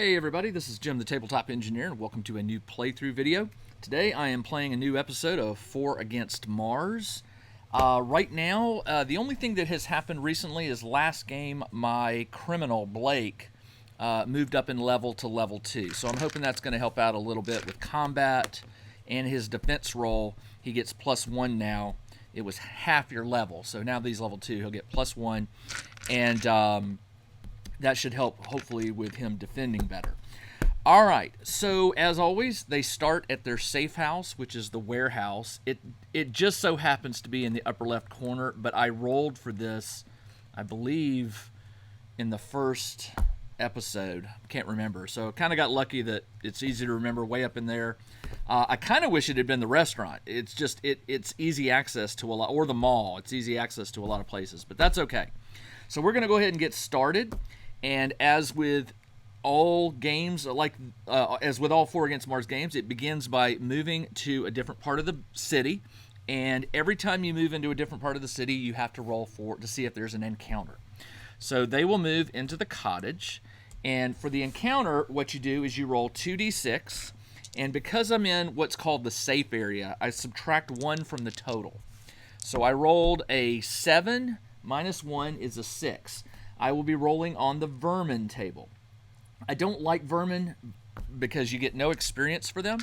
Hey everybody, this is Jim the Tabletop Engineer and welcome to a new playthrough video. Today I am playing a new episode of 4 Against Mars. Right now, the only thing that has happened recently is last game my criminal, Blake, moved up in level to level 2. So I'm hoping that's going to help out a little bit with combat and his defense roll. He gets +1 now. It was half your level, so now that he's level 2, he'll get +1. And that should help, hopefully, with him defending better. All right, so as always, they start at their safe house, which is the warehouse. It just so happens to be in the upper left corner, but I rolled for this, I believe, in the first episode. Can't remember. So kind of got lucky that it's easy to remember way up in there. I kind of wish it had been the restaurant. It's just, it's easy access to a lot, or the mall. It's easy access to a lot of places, but that's okay. So we're going to go ahead and get started. And as with all games, as with all 4 Against Mars games, it begins by moving to a different part of the city. And every time you move into a different part of the city, you have to roll to see if there's an encounter. So they will move into the cottage. And for the encounter, what you do is you roll 2d6. And because I'm in what's called the safe area, I subtract 1 from the total. So I rolled a 7 minus 1 is a 6. I will be rolling on the vermin table. I don't like vermin because you get no experience for them,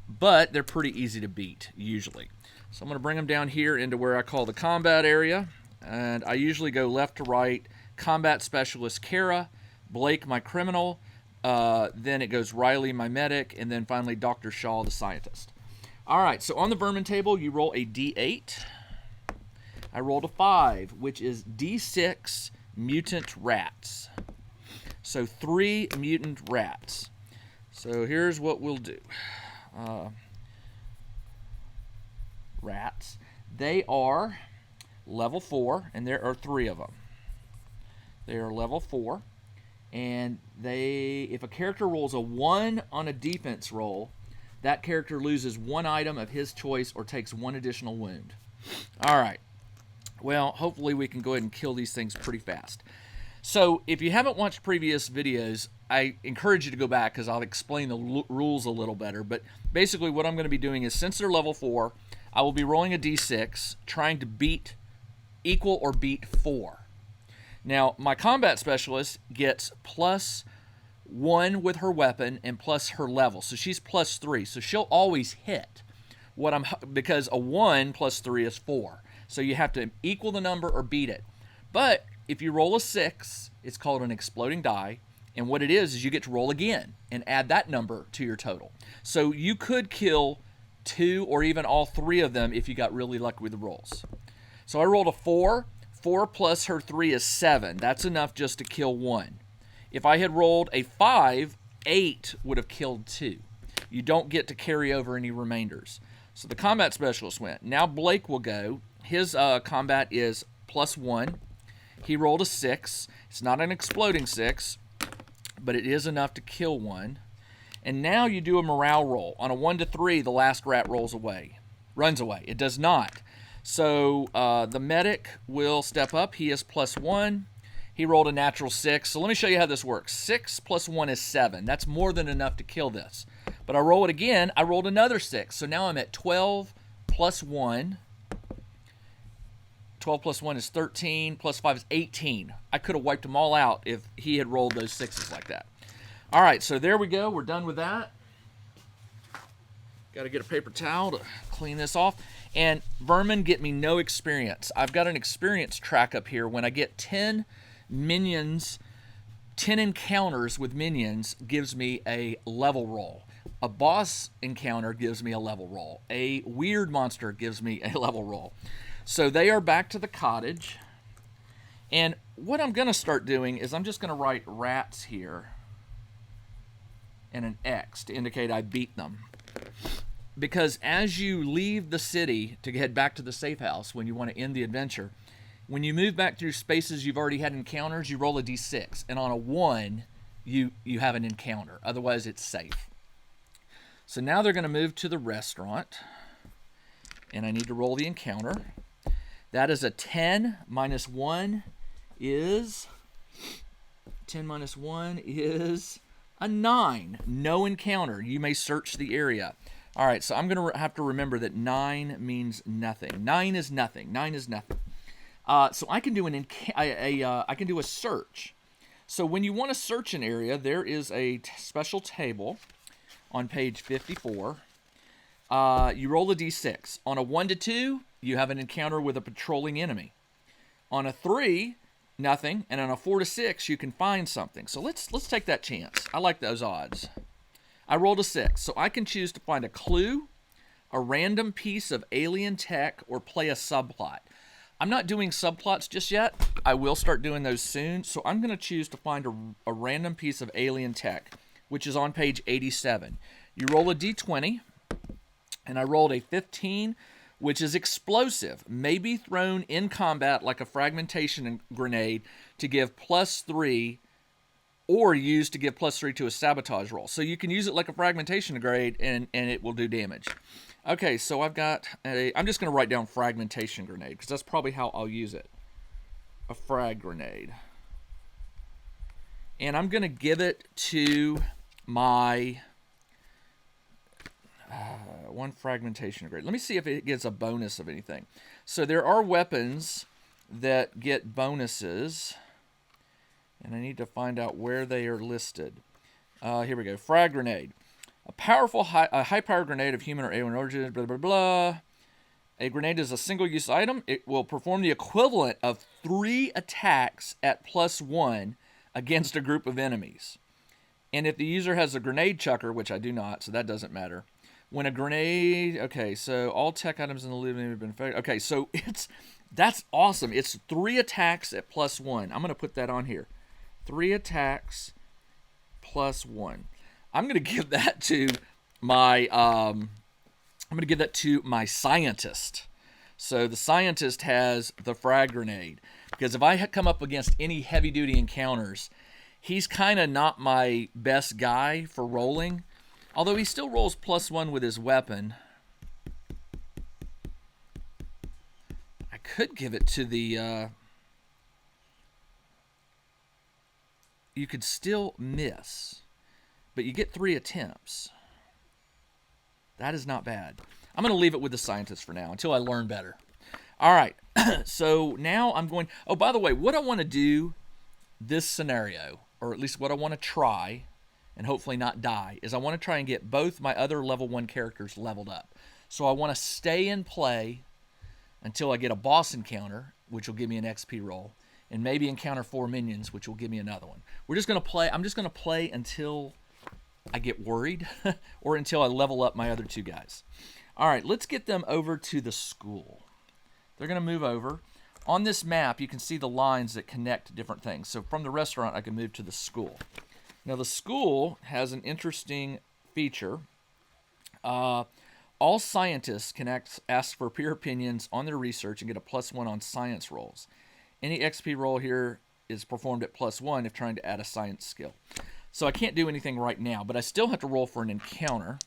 but they're pretty easy to beat, usually. So I'm going to bring them down here into where I call the combat area, and I usually go left to right, combat specialist Kara, Blake my criminal, then it goes Riley my medic, and then finally Dr. Shaw the scientist. All right, so on the vermin table, you roll a d8. I rolled a 5, which is d6 mutant rats. So 3 mutant rats. So here's what we'll do. Rats. They are level 4, and there are 3 of them. They are level 4, and if a character rolls a 1 on a defense roll, that character loses 1 item of his choice or takes 1 additional wound. All right. Well, hopefully we can go ahead and kill these things pretty fast. So if you haven't watched previous videos, I encourage you to go back because I'll explain the rules a little better. But basically what I'm going to be doing is, since they're level 4, I will be rolling a d6, trying to equal or beat 4. Now, my combat specialist gets +1 with her weapon and plus her level. So she's +3. So she'll always hit. Because a 1 plus 3 is 4. So you have to equal the number or beat it. But if you roll a 6, it's called an exploding die. And what it is you get to roll again and add that number to your total. So you could kill 2 or even all 3 of them if you got really lucky with the rolls. So I rolled a 4. 4 plus her 3 is 7. That's enough just to kill 1. If I had rolled a 5, 8 would have killed 2. You don't get to carry over any remainders. So the combat specialist went. Now Blake will go. His combat is +1. He rolled a 6. It's not an exploding 6, but it is enough to kill 1. And now you do a morale roll. On a 1 to 3, the last rat runs away. It does not. So the medic will step up. He is +1. He rolled a natural 6. So let me show you how this works. 6 plus 1 is 7. That's more than enough to kill this. But I roll it again. I rolled another 6. So now I'm at 12 plus 1. 12 plus 1 is 13, plus 5 is 18. I could have wiped them all out if he had rolled those 6s like that. All right, so there we go. We're done with that. Got to get a paper towel to clean this off. And vermin get me no experience. I've got an experience track up here. When I get 10 minions, 10 encounters with minions gives me a level roll. A boss encounter gives me a level roll. A weird monster gives me a level roll. So they are back to the cottage. And what I'm going to start doing is I'm just going to write rats here and an X to indicate I beat them. Because as you leave the city to head back to the safe house when you want to end the adventure, when you move back through spaces you've already had encounters, you roll a d6. And on a 1, you have an encounter. Otherwise, it's safe. So now they're going to move to the restaurant. And I need to roll the encounter. That is a 10 minus 1 is 10 minus 1 is A 9, no encounter. You may search the area. All right, so I'm going to have to remember that 9 means nothing. 9 is nothing. 9 is nothing. So I can do I can do a search. So when you want to search an area, there is a special table on page 54. You roll a d6. On a 1 to 2, you have an encounter with a patrolling enemy. On a 3, nothing, and on a 4 to 6, you can find something. So let's take that chance. I like those odds. I rolled a 6, so I can choose to find a clue, a random piece of alien tech, or play a subplot. I'm not doing subplots just yet. I will start doing those soon. So I'm going to choose to find a random piece of alien tech, which is on page 87. You roll a d20, and I rolled a 15, which is explosive, may be thrown in combat like a fragmentation grenade to give +3, or used to give +3 to a sabotage roll. So you can use it like a fragmentation grenade, and it will do damage. Okay, so I'm just going to write down fragmentation grenade, because that's probably how I'll use it. A frag grenade. And I'm going to give it to my one fragmentation grenade. Let me see if it gets a bonus of anything. So there are weapons that get bonuses, and I need to find out where they are listed. Here we go. Frag grenade. A powerful high-powered grenade of human or alien origin, blah, blah, blah. A grenade is a single-use item. It will perform the equivalent of 3 attacks at +1 against a group of enemies. And if the user has a grenade chucker, which I do not, so that doesn't matter. When a grenade... Okay, so all tech items in the loot have been... Okay, so that's awesome. It's 3 attacks at +1. I'm going to put that on here. 3 attacks +1. I'm going to give that to my scientist. So the scientist has the frag grenade, because if I come up against any heavy duty encounters, he's kind of not my best guy for rolling. Although he still rolls +1 with his weapon. I could give it to the you could still miss, but you get 3 attempts. That is not bad. I'm going to leave it with the scientist for now until I learn better. All right. So now I'm going... Oh, by the way, what I want to do this scenario, or at least what I want to try, and hopefully not die, is I want to try and get both my other level 1 characters leveled up. So I want to stay in play until I get a boss encounter, which will give me an XP roll, and maybe encounter 4 minions, which will give me another one. We're just going to play... I'm just going to play until I get worried or until I level up my other 2 guys. All right, let's get them over to the school. They're going to move over. On this map, you can see the lines that connect different things. So from the restaurant, I can move to the school. Now, the school has an interesting feature. All scientists can ask for peer opinions on their research and get a +1 on science rolls. Any XP roll here is performed at +1 if trying to add a science skill. So I can't do anything right now, but I still have to roll for an encounter.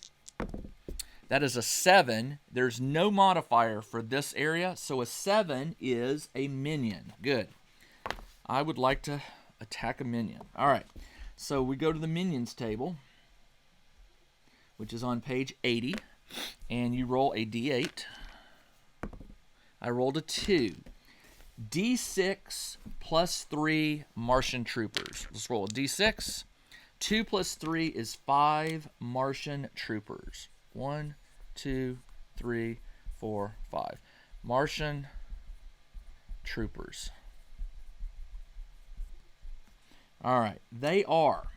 That is a 7. There's no modifier for this area, so a 7 is a minion. Good. I would like to attack a minion. All right. So we go to the minions table, which is on page 80, and you roll a d8. I rolled a 2. D6 +3 Martian troopers. Let's roll a D6. 2 + 3 is 5 Martian troopers. 1, 2, 3, 4, 5. Martian troopers. All right. They are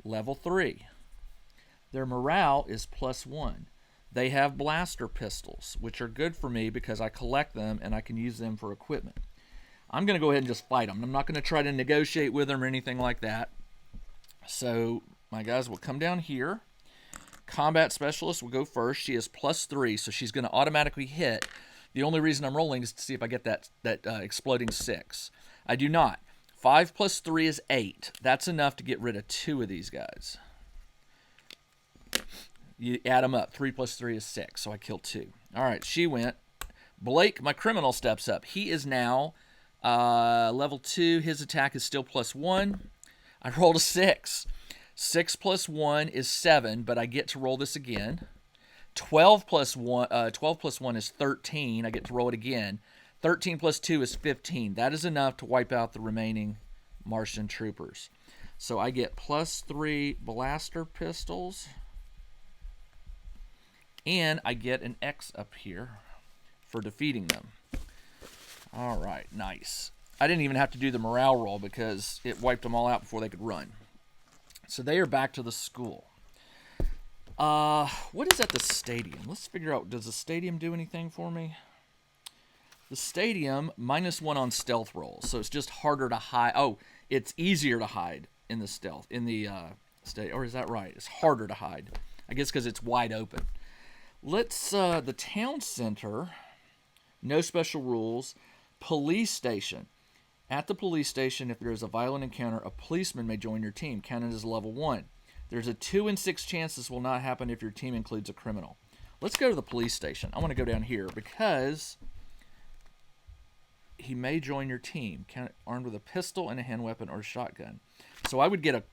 level 3. Their morale is +1. They have blaster pistols, which are good for me because I collect them and I can use them for equipment. I'm going to go ahead and just fight them. I'm not going to try to negotiate with them or anything like that. So my guys will come down here. Combat specialist will go first. She is +3, so she's going to automatically hit. The only reason I'm rolling is to see if I get that exploding 6. I do not. 5 + 3 is 8. That's enough to get rid of 2 of these guys. You add them up. 3 + 3 is 6, so I killed 2. All right, she went. Blake, my criminal, steps up. He is now level 2. His attack is still +1. I rolled a 6. 6 plus 1 is 7, but I get to roll this again. 12 plus 1 is 13. I get to roll it again. 13 plus 2 is 15. That is enough to wipe out the remaining Martian troopers. So I get +3 blaster pistols. And I get an X up here for defeating them. All right, nice. I didn't even have to do the morale roll because it wiped them all out before they could run. So they are back to the school. What is at the stadium? Let's figure out, does the stadium do anything for me? The stadium, -1 on stealth rolls, so it's just harder to hide. Oh, it's easier to hide in the stealth, in the stadium, or is that right? It's harder to hide. I guess because it's wide open. Let's, the town center, no special rules. Police station. At the police station, if there is a violent encounter, a policeman may join your team, counted as level 1. There's a 2 in 6 chance this will not happen if your team includes a criminal. Let's go to the police station. I want to go down here because he may join your team, armed with a pistol and a hand weapon or a shotgun. So I would get a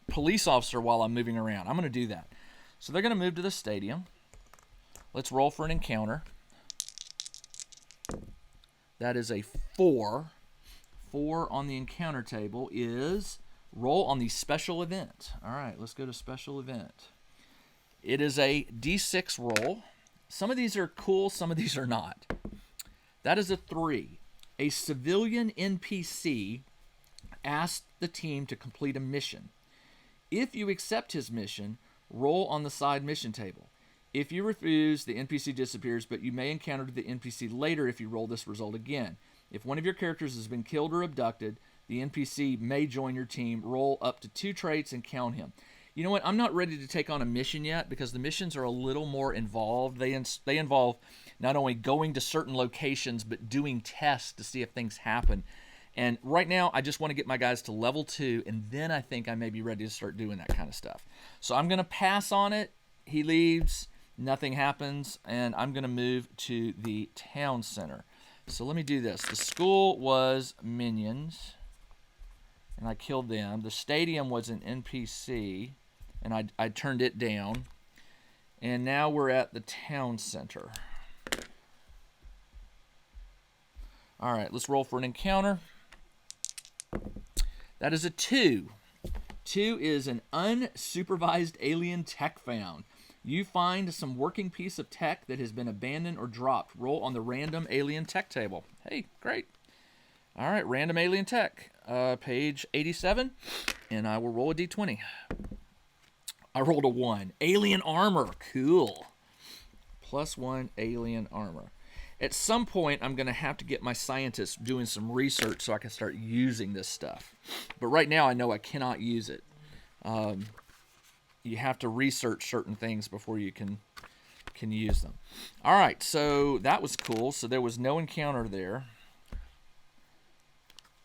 police officer while I'm moving around. I'm going to do that. So they're going to move to the stadium. Let's roll for an encounter. That is a 4. 4 on the encounter table is roll on the special event. All right, let's go to special event. It is a D6 roll. Some of these are cool, some of these are not. That is a 3. A civilian NPC asked the team to complete a mission. If you accept his mission, roll on the side mission table. If you refuse, the NPC disappears, but you may encounter the NPC later if you roll this result again. If one of your characters has been killed or abducted, the NPC may join your team. Roll up to 2 traits and count him. You know what? I'm not ready to take on a mission yet because the missions are a little more involved. They involve not only going to certain locations, but doing tests to see if things happen. And right now, I just want to get my guys to level 2, and then I think I may be ready to start doing that kind of stuff. So I'm going to pass on it. He leaves. Nothing happens, and I'm going to move to the town center. So let me do this. The school was minions, and I killed them. The stadium was an NPC, and I turned it down. And now we're at the town center. All right, let's roll for an encounter. That is a 2. 2 is an unsupervised alien tech found. You find some working piece of tech that has been abandoned or dropped. Roll on the random alien tech table. Hey, great. All right, random alien tech. Page 87, and I will roll a d20. I rolled a 1. Alien armor. Cool. +1 alien armor. At some point, I'm going to have to get my scientists doing some research so I can start using this stuff. But right now, I know I cannot use it. You have to research certain things before you can use them. All right, so that was cool. So there was no encounter there.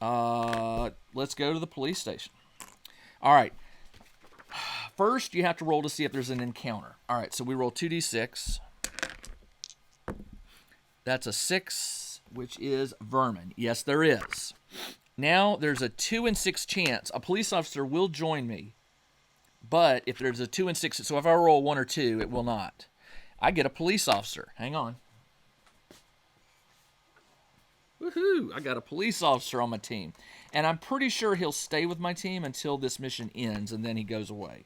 Let's go to the police station. All right. First, you have to roll to see if there's an encounter. All right, so we roll 2d6. That's a 6, which is vermin. Yes, there is. Now, there's a 2 in 6 chance. A police officer will join me. But if there's a 2 in 6, so if I roll 1 or 2, it will not. I get a police officer. Hang on. Woohoo! I got a police officer on my team. And I'm pretty sure he'll stay with my team until this mission ends, and then he goes away.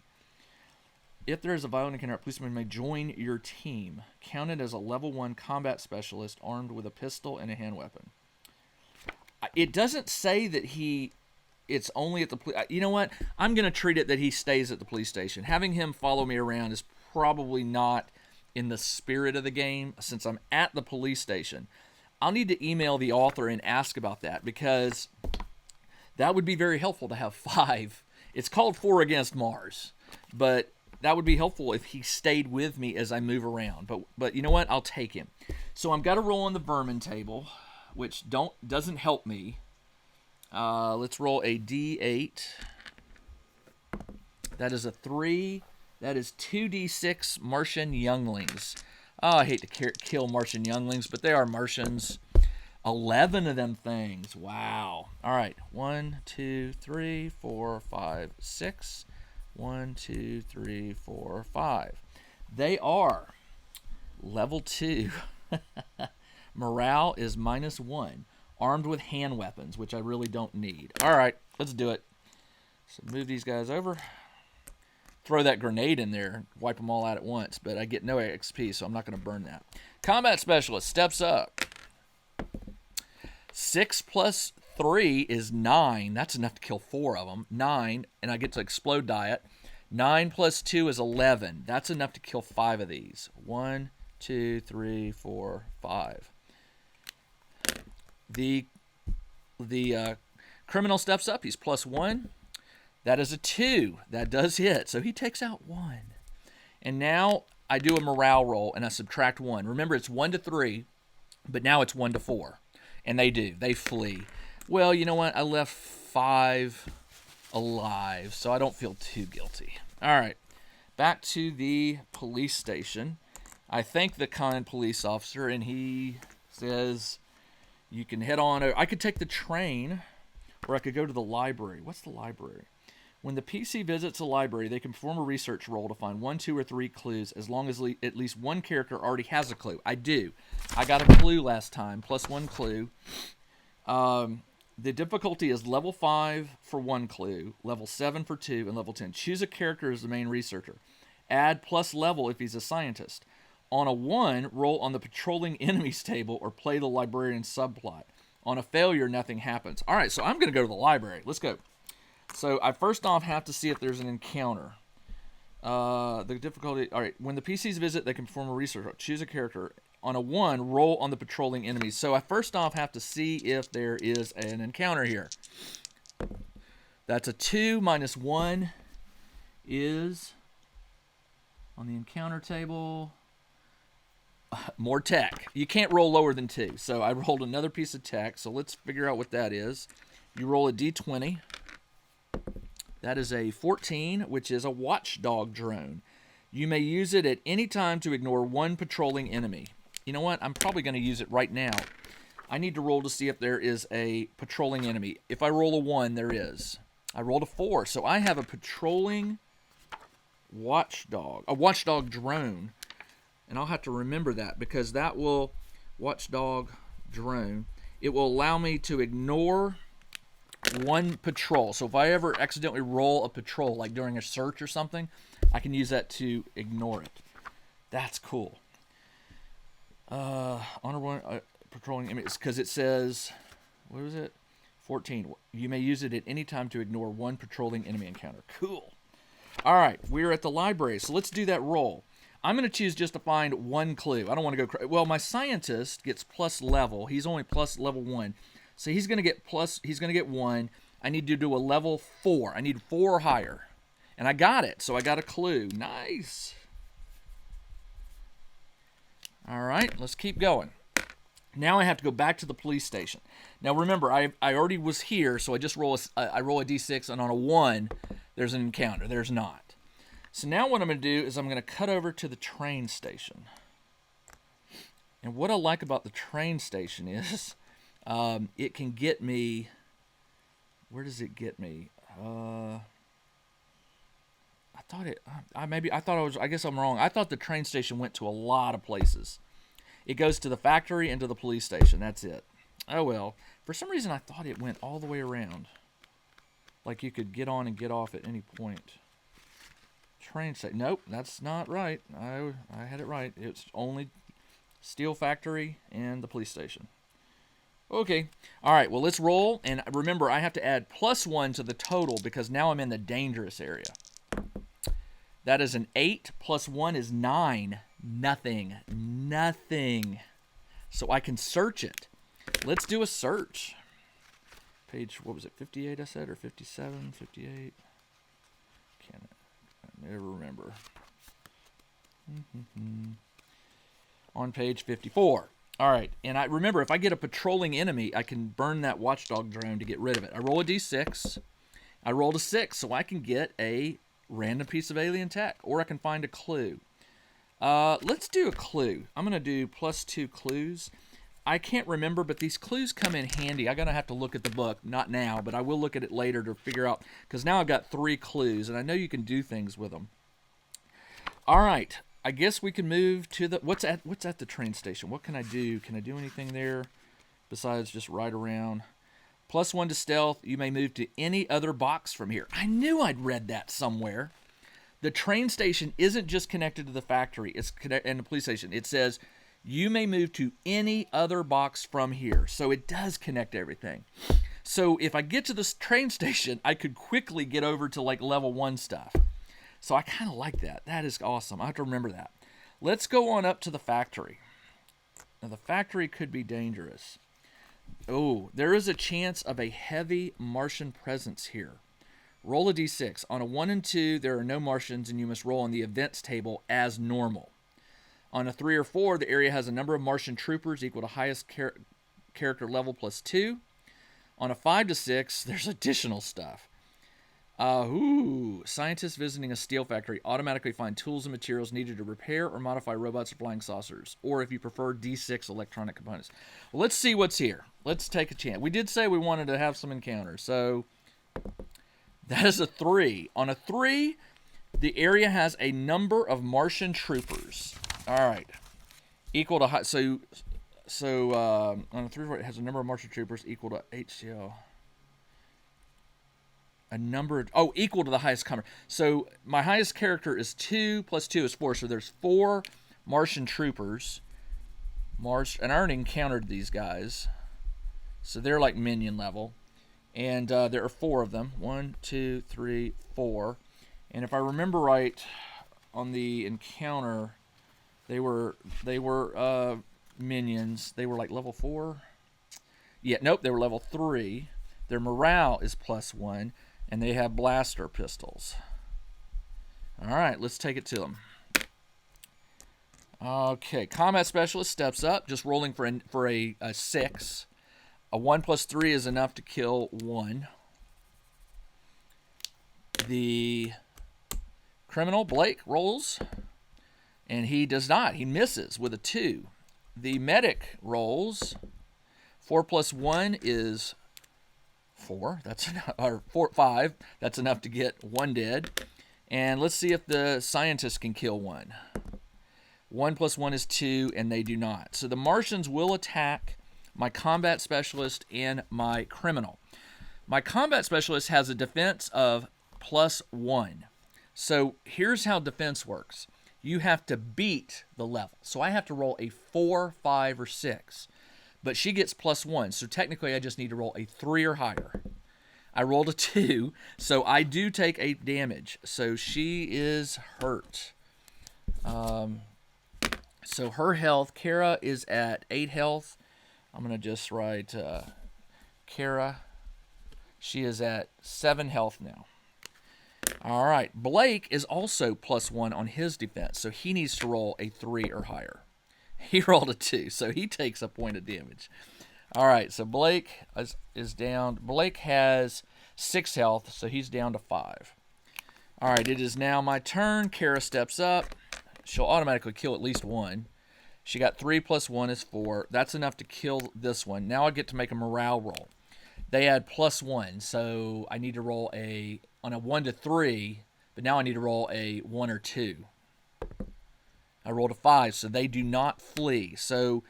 If there is a violent encounter, a policeman may join your team. Counted as a level 1 combat specialist armed with a pistol and a hand weapon. It doesn't say that it's only at the police. You know what? I'm going to treat it that he stays at the police station. Having him follow me around is probably not in the spirit of the game. Since I'm at the police station, I'll need to email the author and ask about that because that would be very helpful to have 5. It's called 4 against Mars, but that would be helpful if he stayed with me as I move around. But you know what? I'll take him. So I've got to roll on the vermin table, which doesn't help me. Let's roll a d8. That is a 3. That is 2d6 Martian younglings. Oh, I hate to kill Martian younglings, but they are Martians. 11 of them things. Wow. All right. 1, 2, 3, 4, 5, 6. 1, 2, 3, 4, 5. They are level 2. Morale is -1. Armed with hand weapons, which I really don't need. All right, let's do it. So move these guys over. Throw that grenade in there, wipe them all out at once, but I get no XP, so I'm not going to burn that. Combat Specialist steps up. 6 plus 3 is 9. That's enough to kill 4 of them. 9, and I get to explode diet. 9 plus 2 is 11. That's enough to kill 5 of these. 1, 2, 3, 4, 5. The criminal steps up. He's +1. That is a 2. That does hit. So he takes out 1. And now I do a morale roll and I subtract 1. Remember, it's 1 to 3, but now it's 1 to 4. And they do. They flee. Well, you know what? I left 5 alive, so I don't feel too guilty. All right. Back to the police station. I thank the kind police officer, and he says, you can head on over. I could take the train, or I could go to the library. What's the library? When the PC visits a library, they can perform a research roll to find 1, 2, or 3 clues as long as at least one character already has a clue. I do. I got a clue last time, +1 clue. The difficulty is level 5 for 1 clue, level 7 for 2, and level 10. Choose a character as the main researcher. Add plus level if he's a scientist. On a 1, roll on the patrolling enemies table or play the librarian subplot. On a failure, nothing happens. All right, so I'm going to go to the library. Let's go. So I first off have to see if there's an encounter. The difficulty, all right, when the PCs visit, they can perform a research. Choose a character. On a 1, roll on the patrolling enemies. So I first off have to see if there is an encounter here. That's a 2 minus 1 is on the encounter table. More tech. You can't roll lower than 2. So I rolled another piece of tech. So let's figure out what that is. You roll a d20. That is a 14, which is a watchdog drone. You may use it at any time to ignore one patrolling enemy. You know what? I'm probably going to use it right now. I need to roll to see if there is a patrolling enemy. If I roll a 1, there is. I rolled a 4, so I have a patrolling watchdog drone. And I'll have to remember that because that will, watchdog drone, it will allow me to ignore one patrol. So if I ever accidentally roll a patrol, like during a search or something, I can use that to ignore it. That's cool. Honorable patrolling enemies, because it says, what was it? 14. You may use it at any time to ignore one patrolling enemy encounter. Cool. All right, we're at the library, so let's do that roll. I'm going to choose just to find 1 clue. I don't want to go well, my scientist gets plus level. He's only plus level 1. So he's going to get 1. I need to do a level 4. I need 4 or higher. And I got it. So I got a clue. Nice. All right, let's keep going. Now I have to go back to the police station. Now remember, I already was here, so I just roll I roll a d6, and on a 1, there's an encounter. There's not. So now what I'm going to do is I'm going to cut over to the train station. And what I like about the train station is it can get me. Where does it get me? I guess I'm wrong. I thought the train station went to a lot of places. It goes to the factory and to the police station. That's it. Oh well. For some reason I thought it went all the way around. Like you could get on and get off at any point. Train station. Nope, that's not right. I had it right. It's only steel factory and the police station. Okay. All right, well, let's roll. And remember, I have to add +1 to the total because now I'm in the dangerous area. That is an 8 plus 1 is 9. Nothing. Nothing. So I can search it. Let's do a search. Page, what was it, 58 I said, or 57, 58? Can't never remember. On page 54. All right, and I remember if I get a patrolling enemy, I can burn that watchdog drone to get rid of it. I roll a d6. I rolled a 6, so I can get a random piece of alien tech, or I can find a clue. Let's do a clue. I'm going to do +2 clues. I can't remember, but these clues come in handy. I'm going to have to look at the book, not now, but I will look at it later to figure out, because now I've got 3 clues, and I know you can do things with them. All right, I guess we can move to the, what's at the train station? What can I do? Can I do anything there besides just ride around? +1 to stealth. You may move to any other box from here. I knew I'd read that somewhere. The train station isn't just connected to the factory, it's connected, and the police station. It says you may move to any other box from here. So it does connect everything. So if I get to this train station, I could quickly get over to like level 1 stuff. So I kind of like that. That is awesome. I have to remember that. Let's go on up to the factory. Now the factory could be dangerous. Oh, there is a chance of a heavy Martian presence here. Roll a d6. On a 1 and 2, there are no Martians, and you must roll on the events table as normal. On a 3 or 4, the area has a number of Martian troopers equal to highest character level +2. On a 5 to 6, there's additional stuff. Scientists visiting a steel factory automatically find tools and materials needed to repair or modify robots or flying saucers, or if you prefer, D6 electronic components. Well, let's see what's here. Let's take a chance. We did say we wanted to have some encounters, so that is a 3. On a 3, the area has a number of Martian troopers. All right, equal to so on a 3 it has a number of Martian troopers equal to HCL. A number of, equal to the highest comer. So my highest character is 2 + 2 is 4. So there's 4 Martian troopers. And I already encountered these guys, so they're like minion level. And there are 4 of them. 1, 2, 3, 4. And if I remember right, on the encounter, they were minions. They were like level 4. Yeah, nope, they were level 3. Their morale is +1, and they have blaster pistols. All right, let's take it to them. Okay, combat specialist steps up, just rolling for a 6. A 1 + 3 is enough to kill 1. The criminal, Blake, rolls, and he does not. He misses with a 2. The medic rolls. 4 + 1 is 4. That's enough, or 5. That's enough to get 1 dead. And let's see if the scientist can kill 1. 1 + 1 is 2, and they do not. So the Martians will attack my combat specialist and my criminal. My combat specialist has a defense of +1. So here's how defense works. You have to beat the level. So I have to roll a 4, 5, or 6. But she gets +1, so technically I just need to roll a 3 or higher. I rolled a 2, so I do take 8 damage. So she is hurt. So her health, Kara is at 8 health. I'm going to just write Kara. She is at 7 health now. All right, Blake is also +1 on his defense, so he needs to roll a 3 or higher. He rolled a 2, so he takes a point of damage. All right, so Blake is down. Blake has 6 health, so he's down to 5. All right, it is now my turn. Kara steps up. She'll automatically kill at least 1. She got 3 + 1 is 4. That's enough to kill this one. Now I get to make a morale roll. They had +1, so I need to roll on a 1 to 3, but now I need to roll a 1 or 2. I rolled a 5, so they do not flee. So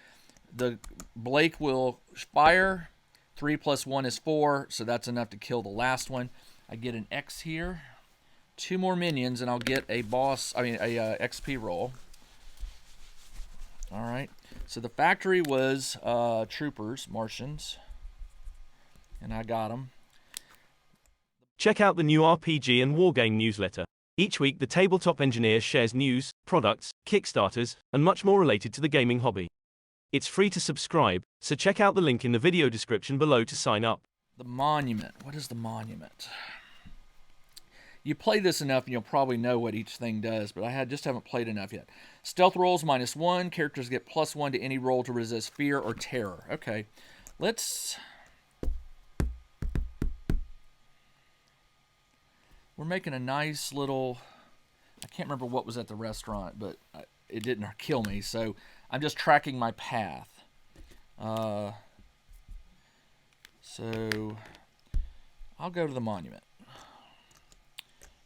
the Blake will fire. 3 + 1 is 4, so that's enough to kill the last one. I get an X here. 2 more minions, and I'll get a XP roll. All right. So the factory was troopers, Martians, and I got them. Check out the new RPG and Wargame Newsletter. Each week, the tabletop engineer shares news, products, Kickstarters, and much more related to the gaming hobby. It's free to subscribe, so check out the link in the video description below to sign up. The monument. What is the monument? You play this enough and you'll probably know what each thing does, but I just haven't played enough yet. Stealth rolls -1. Characters get +1 to any roll to resist fear or terror. Okay, we're making a nice little, I can't remember what was at the restaurant, but it didn't kill me, so I'm just tracking my path. So I'll go to the monument.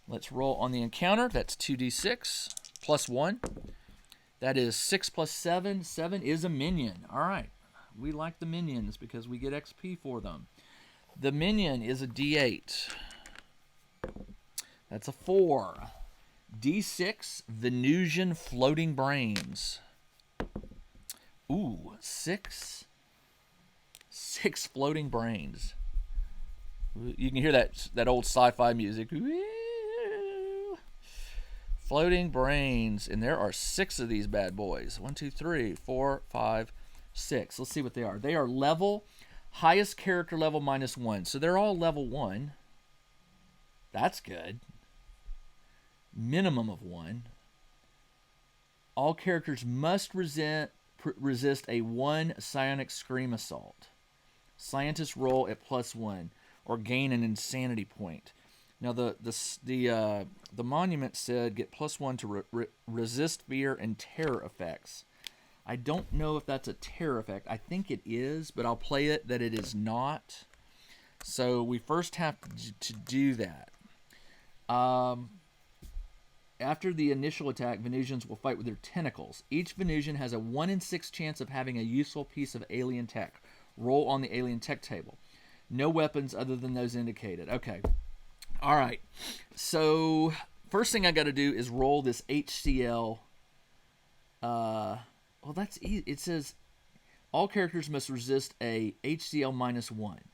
Let's roll on the encounter. That's 2d6 plus 1. That is 6 plus 7. 7 is a minion. All right. We like the minions because we get XP for them. The minion is a d8. That's a 4. d6 Venusian floating brains. Ooh, 6. 6 floating brains. You can hear that old sci-fi music. Floating brains, and there are 6 of these bad boys. 1, 2, 3, 4, 5, 6. Let's see what they are. They are level, highest character level -1. So they're all level 1. That's good. Minimum of 1. All characters must resist a 1 psionic scream assault. Scientists roll at +1 or gain an insanity point. Now the monument said get +1 to resist fear and terror effects. I don't know if that's a terror effect. I think it is, but I'll play it that it is not. So we first have to do that. After the initial attack, Venusians will fight with their tentacles. Each Venusian has a 1 in 6 chance of having a useful piece of alien tech. Roll on the alien tech table. No weapons other than those indicated. Okay. All right. So first thing I got to do is roll this HCL. Well, that's easy. It says all characters must resist a HCL -1,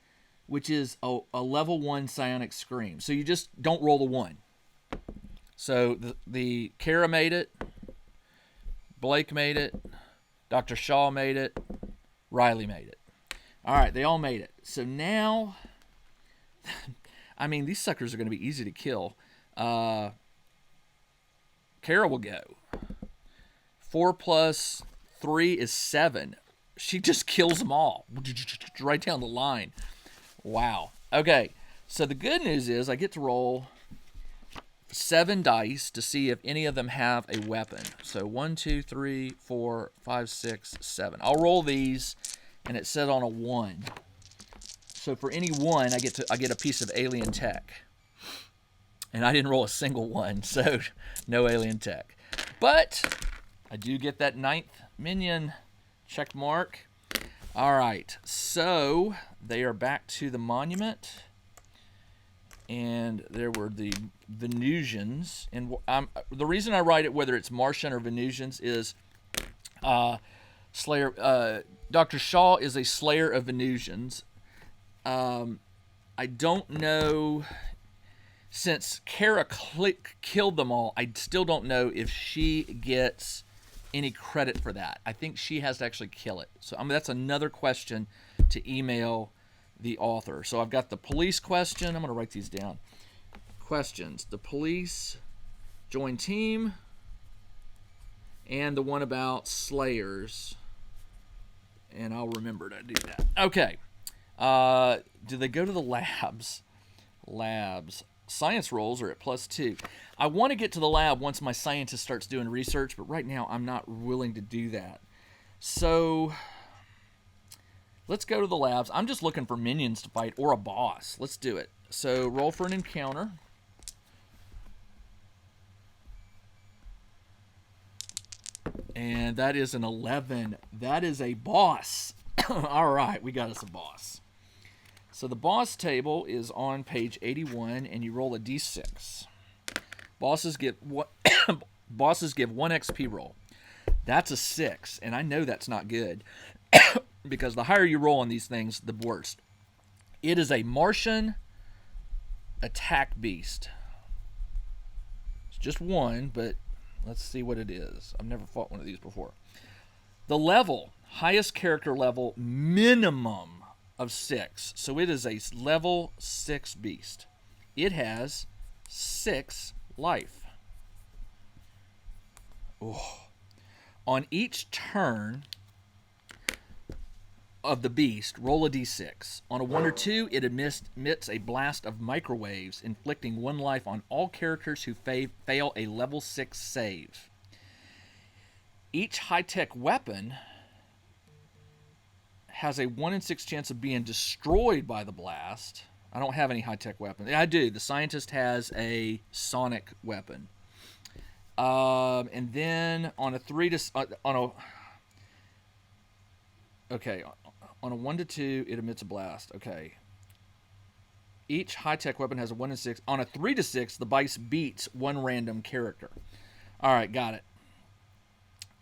which is a level 1 psionic scream. So you just don't roll the 1. So the Kara made it, Blake made it, Dr. Shaw made it, Riley made it. All right, they all made it. So now, I mean, these suckers are going to be easy to kill. Kara will go. 4 plus 3 is 7. She just kills them all. Right down the line. Wow. Okay, so the good news is I get to roll 7 dice to see if any of them have a weapon. So 1, 2, 3, 4, 5, 6, 7. I'll roll these, and it says on a 1. So for any 1, I get a piece of alien tech. And I didn't roll a single 1, so no alien tech. But I do get that 9th minion check mark. All right, so they are back to the monument. And there were the Venusians. And the reason I write it whether it's Martian or Venusians is Slayer. Dr. Shaw is a slayer of Venusians. I don't know, since Kara killed them all, I still don't know if she gets any credit for that. I think she has to actually kill it. So that's another question to email the author. So I've got the police question. I'm going to write these down. Questions. The police join team, and the one about slayers. And I'll remember to do that. Okay. Do they go to the labs? Labs. Science rolls are at +2. I want to get to the lab once my scientist starts doing research, but right now I'm not willing to do that. So let's go to the labs. I'm just looking for minions to fight or a boss. Let's do it. So roll for an encounter. And that is an 11. That is a boss. All right, we got us a boss. So the boss table is on page 81, and you roll a d6. Bosses give 1 XP roll. That's a 6, and I know that's not good because the higher you roll on these things, the worse. It is a Martian attack beast. It's just 1, but let's see what it is. I've never fought one of these before. The level, highest character level, minimum of 6. So it is a level 6 beast. It has 6 life. Oh. On each turn of the beast, roll a d6. On a 1 or 2, it emits a blast of microwaves, inflicting 1 life on all characters who fail a level 6 save. Each high-tech weapon has a 1 in 6 chance of being destroyed by the blast. I don't have any high-tech weapons. I do. The scientist has a sonic weapon. And then on a 3 to on a 1 to 2, it emits a blast. Okay. Each high-tech weapon has a 1 in 6. On a 3 to 6, the bite beats one random character. All right, got it.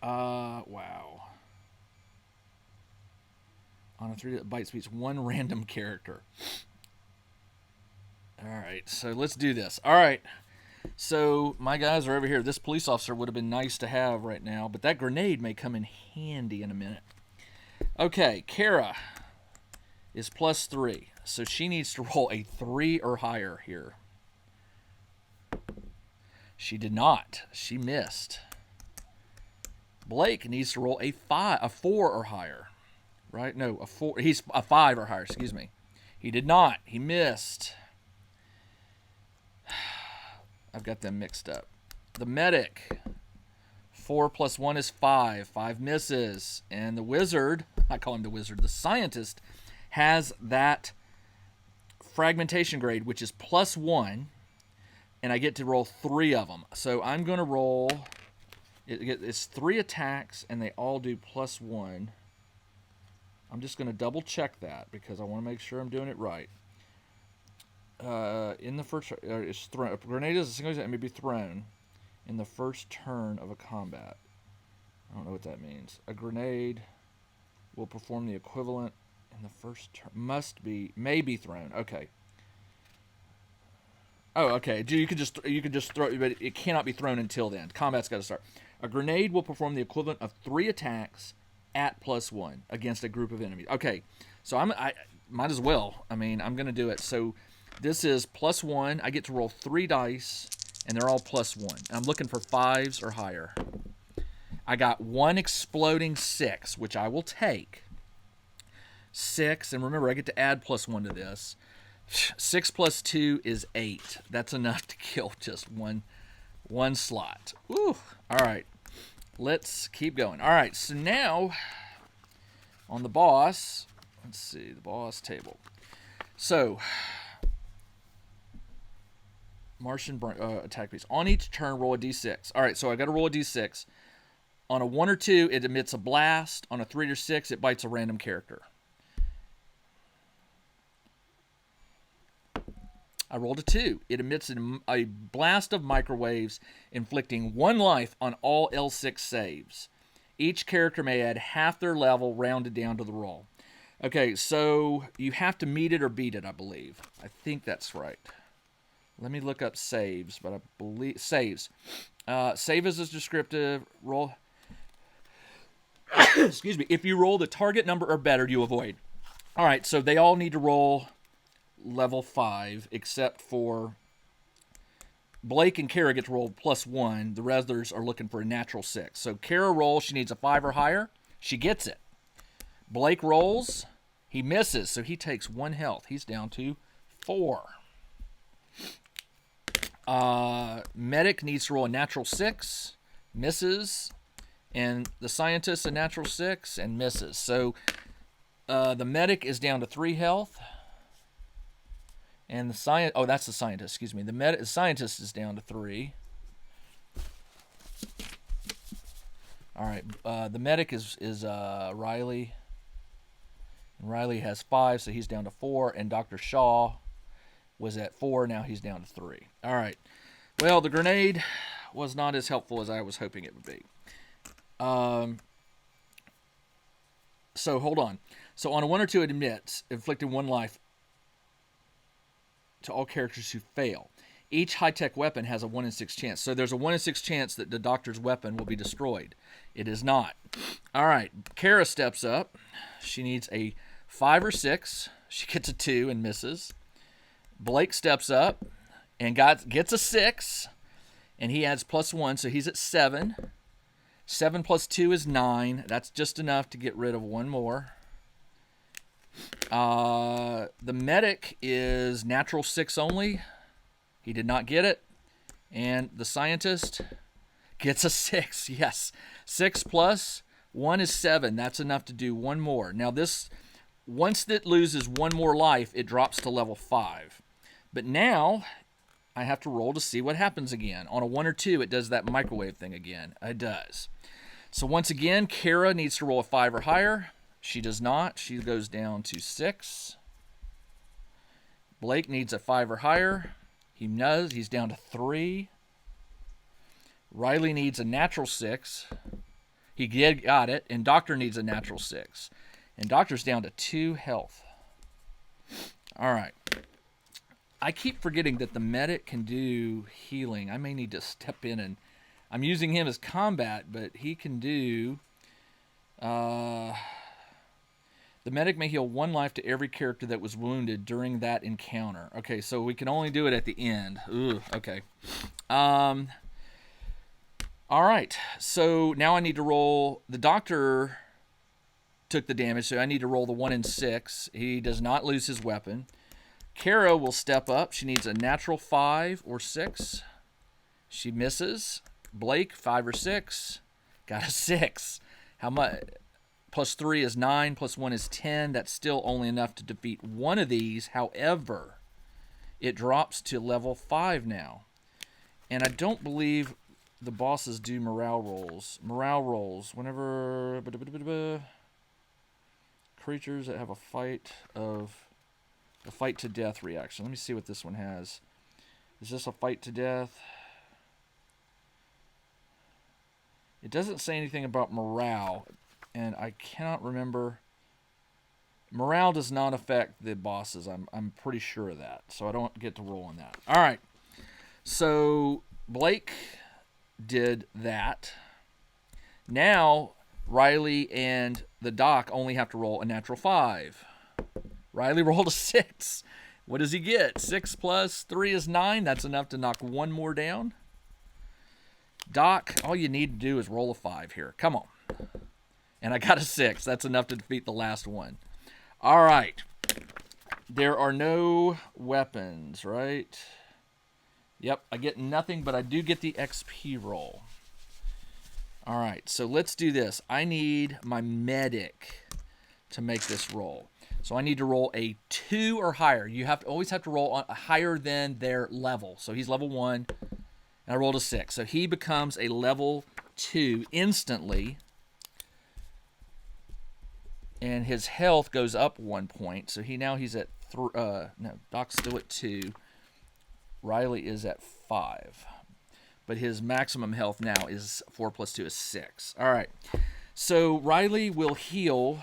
Wow. On a 3 to bite beats one random character. All right, so let's do this. All right. So my guys are over here. This police officer would have been nice to have right now, but that grenade may come in handy in a minute. Okay, Kara is +3, so she needs to roll a 3 or higher here. She did not. She missed. Blake needs to roll a 4 or higher, right? No, a 4. He's a 5 or higher. Excuse me. He did not. He missed. I've got them mixed up. The medic, 4 + 1 is 5. 5 misses. And the wizard, I call him the wizard, the scientist, has that fragmentation grade, which is +1, and I get to roll 3 of them. So I'm going to roll, it's 3 attacks, and they all do +1. I'm just going to double check that because I want to make sure I'm doing it right. In the first, it's thrown. A grenade is a single that may be thrown in the first turn of a combat. I don't know what that means. A grenade will perform the equivalent in the first turn. May be thrown. Okay. Oh, okay. You could just throw, but it cannot be thrown until then. Combat's got to start. A grenade will perform the equivalent of 3 attacks at +1 against a group of enemies. Okay. So I might as well. I mean, I'm going to do it. So this is +1. I get to roll 3 dice, and they're all +1. I'm looking for 5s or higher. I got 1 exploding 6, which I will take. 6, and remember, I get to add +1 to this. 6 + 2 is 8. That's enough to kill just one slot. Woo! All right. Let's keep going. All right, so now on the boss, let's see, the boss table. So Martian attack piece. On each turn, roll a d6. All right, so I got to roll a d6. On a 1 or 2, it emits a blast. On a 3 or 6, it bites a random character. I rolled a 2. It emits a blast of microwaves, inflicting 1 life on all L6 saves. Each character may add half their level rounded down to the roll. Okay, so you have to meet it or beat it, I believe. I think that's right. Let me look up saves, but I believe saves. Save is a descriptive roll. Excuse me. If you roll the target number or better, you avoid. All right, so they all need to roll level 5, except for Blake and Kara get to roll +1. The others are looking for a natural 6. So Kara rolls. She needs a 5 or higher. She gets it. Blake rolls. He misses, so he takes 1 health. He's down to 4. Medic needs to roll a natural 6, misses, and the scientist a natural 6 and misses. So the medic is down to 3 health, and the that's the scientist. Excuse me. The scientist is down to 3. All right. The medic is Riley. And Riley has 5, so he's down to 4, and Dr. Shaw was at 4, now he's down to 3. All right. Well, the grenade was not as helpful as I was hoping it would be. So hold on. So on a 1 or 2, it emits, inflicting 1 life to all characters who fail. Each high-tech weapon has a 1 in 6 chance. So there's a 1 in 6 chance that the doctor's weapon will be destroyed. It is not. All right. Kara steps up. She needs a 5 or 6. She gets a 2 and misses. Blake steps up and gets a 6, and he adds +1, so he's at 7. 7 + 2 is 9. That's just enough to get rid of 1 more. The medic is natural 6 only. He did not get it. And the scientist gets a 6. Yes. 6 + 1 is 7. That's enough to do 1 more. Now this once it loses one more life, it drops to level 5. But now I have to roll to see what happens again. On a 1 or 2, it does that microwave thing again. It does. So once again, Kara needs to roll a 5 or higher. She does not. She goes down to 6. Blake needs a 5 or higher. He does. He's down to 3. Riley needs a natural 6. He got it. And Doctor needs a natural 6. And Doctor's down to 2 health. All right. I keep forgetting that the medic can do healing. I may need to step in and... I'm using him as combat, but he can do... the medic may heal 1 life to every character that was wounded during that encounter. Okay, so we can only do it at the end. Ooh, okay. All right, so now I need to roll... The Doctor took the damage, so I need to roll the 1 and 6. He does not lose his weapon. Kara will step up. She needs a natural 5 or 6. She misses. Blake, 5 or 6. Got a 6. How much? Plus 3 is 9. Plus 1 is 10. That's still only enough to defeat one of these. However, it drops to level 5 now. And I don't believe the bosses do morale rolls. Morale rolls. Whenever... creatures that have a fight to death reaction. Let me see what this one has. Is this a fight to death? It doesn't say anything about morale, and I cannot remember. Morale does not affect the bosses. I'm pretty sure of that, so I don't get to roll on that. All right. So Blake did that. Now Riley and the Doc only have to roll a natural 5. Riley rolled a 6. What does he get? 6 plus 3 is 9. That's enough to knock one more down. Doc, all you need to do is roll a 5 here. Come on. And I got a 6. That's enough to defeat the last one. All right. There are no weapons, right? Yep, I get nothing, but I do get the XP roll. All right, so let's do this. I need my medic to make this roll. So I need to roll a 2 or higher. You always have to roll higher than their level. So he's level 1, and I rolled a 6. So he becomes a level 2 instantly, and his health goes up 1 point. So he's at no, Doc's still at 2. Riley is at 5. But his maximum health now is 4 plus 2 is 6. All right. So Riley will heal.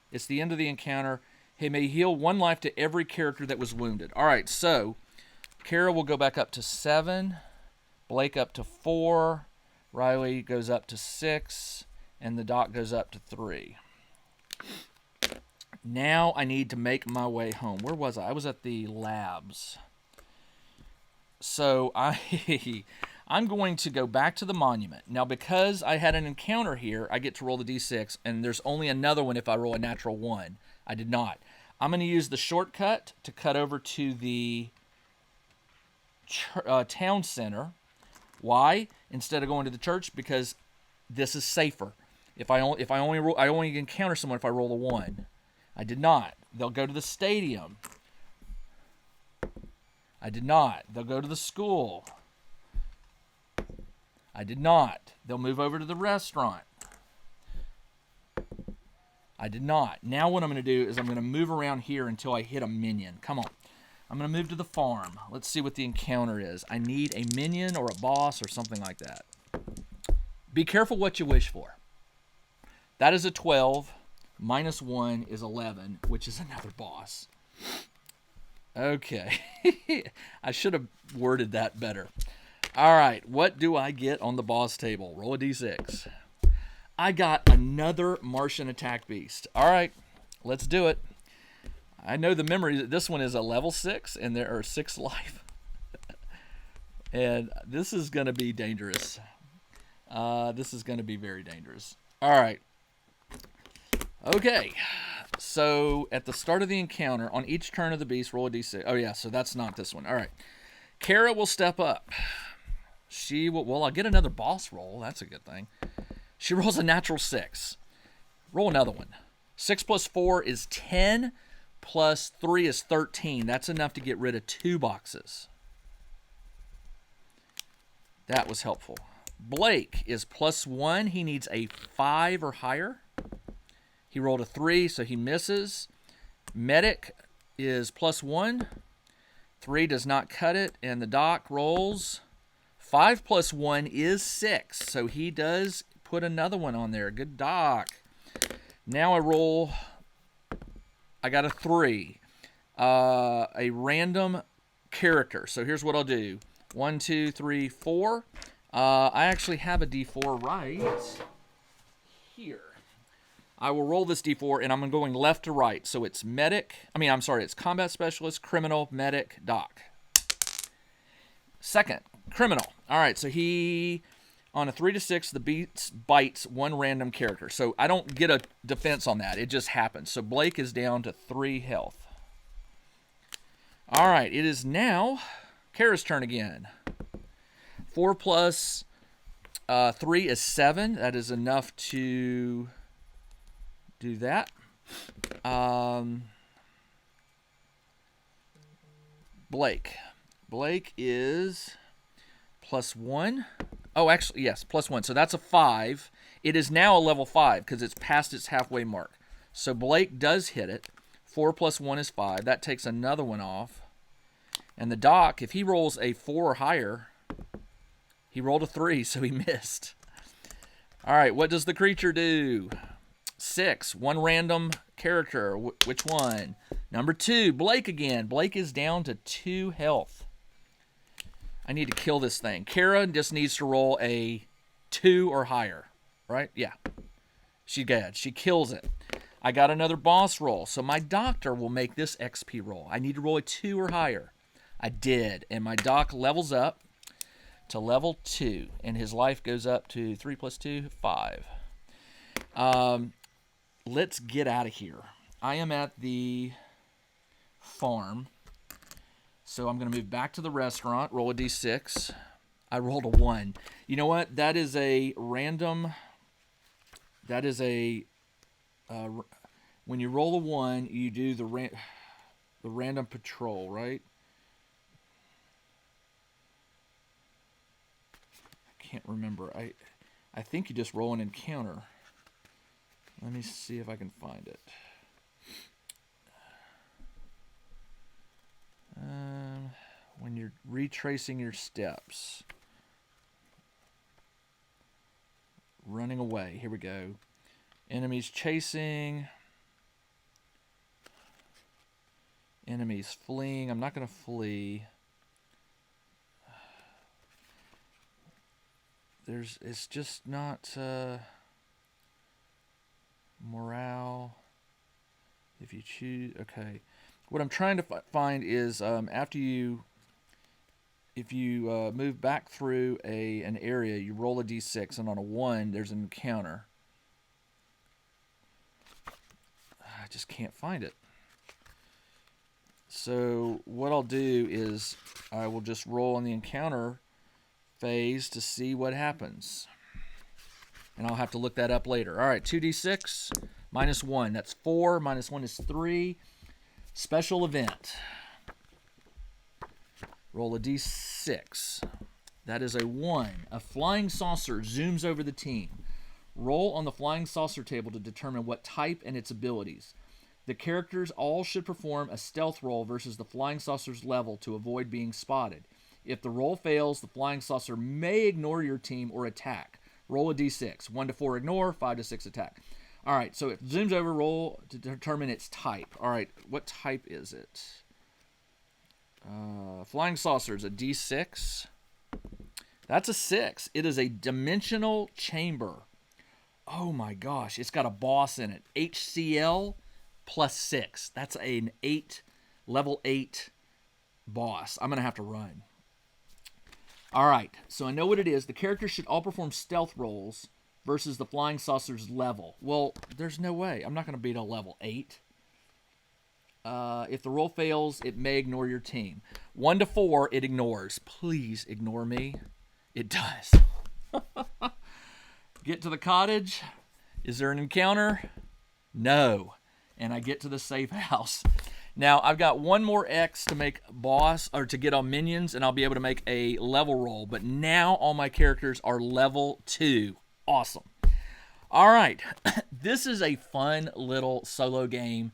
It's the end of the encounter. He may heal 1 life to every character that was wounded. All right. So Kara will go back up to 7. Blake up to 4. Riley goes up to 6. And the Doc goes up to 3. Now I need to make my way home. Where was I? I was at the labs. So I'm going to go back to the monument. Now, because I had an encounter here, I get to roll the d6, and there's only another one if I roll a natural 1. I did not. I'm going to use the shortcut to cut over to the town center. Why? Instead of going to the church, because this is safer. I only encounter someone if I roll a 1. I did not. They'll go to the stadium. I did not. They'll go to the school. I did not. They'll move over to the restaurant. I did not. Now what I'm going to do is I'm going to move around here until I hit a minion. Come on. I'm going to move to the farm. Let's see what the encounter is. I need a minion or a boss or something like that. Be careful what you wish for. That is a 12. Minus 1 is 11, which is another boss. Okay. I should have worded that better. All right. What do I get on the boss table? Roll a d6. I got another Martian attack beast. All right. Let's do it. I know the memory that this one is a level 6 and there are 6 life. And this is going to be dangerous. This is going to be very dangerous. All right. Okay. So at the start of the encounter, on each turn of the beast, roll a d6. Oh, yeah, so that's not this one. All right. Kara will step up. She will, well, I'll get another boss roll. That's a good thing. She rolls a natural 6. Roll another one. 6 plus 4 is 10, plus 3 is 13. That's enough to get rid of 2 boxes. That was helpful. Blake is plus 1. He needs a 5 or higher. He rolled a 3, so he misses. Medic is plus 1. 3 does not cut it, and the doc rolls. 5 plus 1 is 6, so he does put another one on there. Good doc. Now I roll. I got a 3. A random character. So here's what I'll do. 1, 2, 3, 4. I actually have a D4 right here. I will roll this D4, and I'm going left to right. So it's medic. It's combat specialist, criminal, medic, doc. Second, criminal. All right, so he, on a 3 to 6, the beast bites one random character. So I don't get a defense on that. It just happens. So Blake is down to 3 health. All right, it is now Kara's turn again. 4 plus 3 is 7. That is enough to do that. Blake. Blake is plus 1. Oh, actually, yes, plus 1. So that's a 5. It is now a level 5 because it's past its halfway mark. So Blake does hit it. 4 plus 1 is 5. That takes another one off. And the doc, if he rolls a 4 or higher, he rolled a 3, so he missed. All right, what does the creature do? 6, one random character. Which one? Number 2, Blake again. Blake is down to 2 health. I need to kill this thing. Kara just needs to roll a 2 or higher, right? Yeah. She's good. She kills it. I got another boss roll, so my doctor will make this XP roll. I need to roll a 2 or higher. I did, and my doc levels up to level 2, and his life goes up to 3 plus 2, 5. Let's get out of here. I am at the farm, so I'm going to move back to the restaurant, roll a d6. I rolled a 1. You know what? That is a random. That is a. When you roll a 1, you do the random patrol, right? I can't remember. I think you just roll an encounter. Let me see if I can find it. When you're retracing your steps. Running away. Here we go. Enemies chasing. Enemies fleeing. I'm not going to flee. It's just not morale. If you choose, okay. What I'm trying to find is if you move back through an area, you roll a d6, and on a 1, there's an encounter. I just can't find it. So what I'll do is I will just roll on the encounter phase to see what happens. And I'll have to look that up later. All right, 2d6 minus 1. That's 4. Minus 1 is 3. Special event. Roll a d6. That is a 1. A flying saucer zooms over the team. Roll on the flying saucer table to determine what type and its abilities. The characters all should perform a stealth roll versus the flying saucer's level to avoid being spotted. If the roll fails, the flying saucer may ignore your team or attack. Roll a d6. 1 to 4 ignore, 5 to 6 attack. All right, so it zooms over, roll to determine its type. All right, what type is it? Flying saucer is a d6. That's a 6. It is a dimensional chamber. Oh my gosh, it's got a boss in it. HCL plus 6. That's an level 8 boss. I'm going to have to run. All right, so I know what it is. The characters should all perform stealth rolls versus the flying saucer's level. Well, there's no way. I'm not going to beat a level 8. If the roll fails, it may ignore your team. 1 to 4, it ignores. Please ignore me. It does. Get to the cottage. Is there an encounter? No. And I get to the safe house. Now, I've got one more X to make boss, or to get on minions, and I'll be able to make a level roll. But now all my characters are level 2. Awesome. All right. This is a fun little solo game.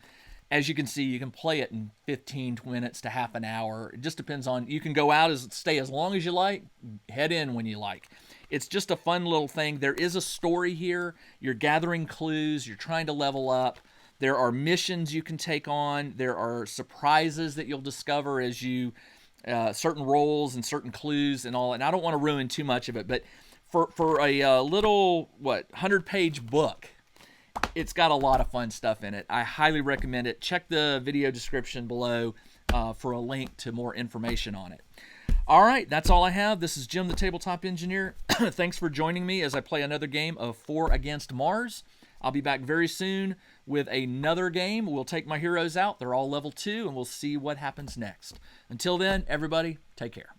As you can see, you can play it in 15 minutes to half an hour. It just depends on, you can go out, stay as long as you like, head in when you like. It's just a fun little thing. There is a story here. You're gathering clues. You're trying to level up. There are missions you can take on. There are surprises that you'll discover as you, certain roles and certain clues and all. And I don't want to ruin too much of it, but for a little, 100-page book, it's got a lot of fun stuff in it. I highly recommend it. Check the video description below for a link to more information on it. All right, that's all I have. This is Jim, the Tabletop Engineer. Thanks for joining me as I play another game of 4 Against Mars. I'll be back very soon with another game. We'll take my heroes out. They're all level 2, and we'll see what happens next. Until then, everybody, take care.